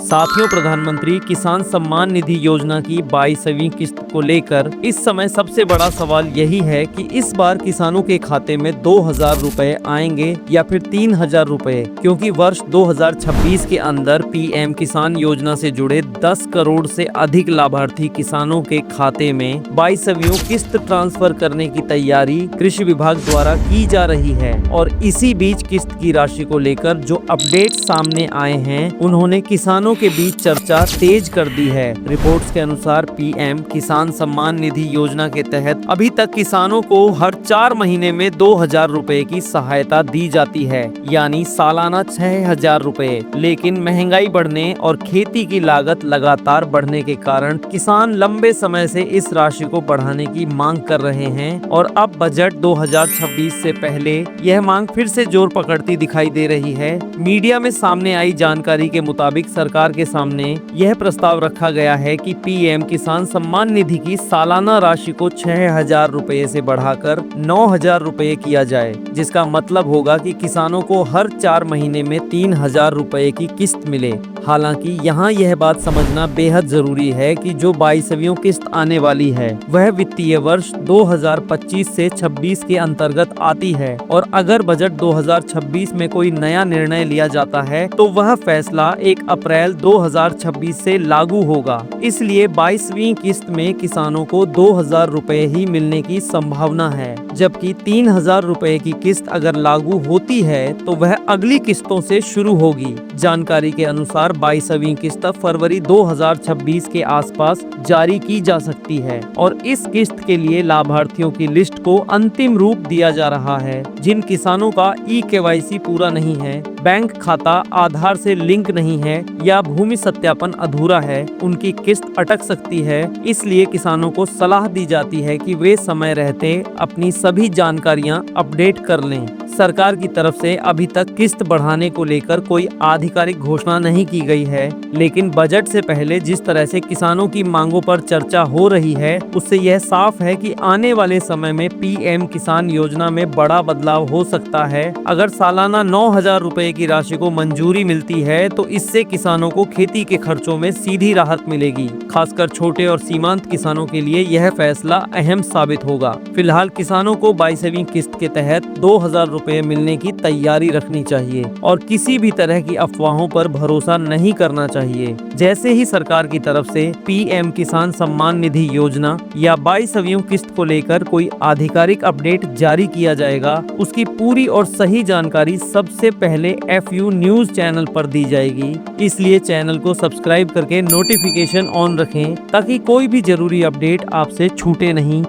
साथियों, प्रधानमंत्री किसान सम्मान निधि योजना की 22वीं किस्त को लेकर इस समय सबसे बड़ा सवाल यही है कि इस बार किसानों के खाते में 2,000 रुपए आएंगे या फिर 3,000 रुपए, क्योंकि वर्ष 2026 के अंदर पीएम किसान योजना से जुड़े 10 करोड़ से अधिक लाभार्थी किसानों के खाते में 22वीं किस्त ट्रांसफर करने की तैयारी कृषि विभाग द्वारा की जा रही है। और इसी बीच किस्त की राशि को लेकर जो अपडेट सामने आए हैं, उन्होंने किसानों के बीच चर्चा तेज कर दी है। रिपोर्ट्स के अनुसार पीएम किसान सम्मान निधि योजना के तहत अभी तक किसानों को हर 4 महीने में 2,000 रुपए की सहायता दी जाती है, यानी सालाना 6,000 रुपए। लेकिन महंगाई बढ़ने और खेती की लागत लगातार बढ़ने के कारण किसान लंबे समय से इस राशि को बढ़ाने की मांग कर रहे हैं और अब बजट 2026 से पहले यह मांग फिर से जोर पकड़ती दिखाई दे रही है। मीडिया में सामने आई जानकारी के मुताबिक सरकार के सामने यह प्रस्ताव रखा गया है कि पीएम किसान सम्मान निधि की सालाना राशि को 6,000 रुपए से बढ़ाकर 9,000 रुपए किया जाए, जिसका मतलब होगा कि किसानों को हर 4 महीने में 3,000 रुपए की किस्त मिले। हालांकि यहाँ यह बात समझना बेहद जरूरी है कि जो 22वीं किस्त आने वाली है वह वित्तीय वर्ष 2025 से 26 के अंतर्गत आती है, और अगर बजट 2026 में कोई नया निर्णय लिया जाता है तो वह फैसला 1 अप्रैल 2026 से लागू होगा। इसलिए 22वीं किस्त में किसानों को 2,000 रुपए ही मिलने की संभावना है, जबकि 3,000 रुपए की किस्त अगर लागू होती है तो वह अगली किस्तों से शुरू होगी। जानकारी के अनुसार 22वीं किस्त फरवरी 2026 के आसपास जारी की जा सकती है और इस किस्त के लिए लाभार्थियों की लिस्ट को अंतिम रूप दिया जा रहा है। जिन किसानों का ई-केवाईसी पूरा नहीं है, बैंक खाता आधार से लिंक नहीं है या भूमि सत्यापन अधूरा है, उनकी किस्त अटक सकती है। इसलिए किसानों को सलाह दी जाती है कि वे समय रहते अपनी सभी जानकारियां अपडेट कर लें। सरकार की तरफ से अभी तक किस्त बढ़ाने को लेकर कोई आधिकारिक घोषणा नहीं की गई है, लेकिन बजट से पहले जिस तरह से किसानों की मांगों पर चर्चा हो रही है, उससे यह साफ है कि आने वाले समय में पीएम किसान योजना में बड़ा बदलाव हो सकता है। अगर सालाना 9,000 रुपए की राशि को मंजूरी मिलती है तो इससे किसानों को खेती के खर्चों में सीधी राहत मिलेगी। खासकर छोटे और सीमांत किसानों के लिए यह फैसला अहम साबित होगा। फिलहाल किसानों को 22वीं किस्त के तहत 2,000 रुपए मिलने की तैयारी रखनी चाहिए और किसी भी तरह की अफवाहों पर भरोसा नहीं करना चाहिए। जैसे ही सरकार की तरफ से पीएम किसान सम्मान निधि योजना या 22वीं किस्त को लेकर कोई आधिकारिक अपडेट जारी किया जाएगा, उसकी पूरी और सही जानकारी सबसे पहले FU न्यूज चैनल पर दी जाएगी। इसलिए चैनल को सब्सक्राइब करके नोटिफिकेशन ऑन रखें ताकि कोई भी जरूरी अपडेट आपसे छूटे नहीं।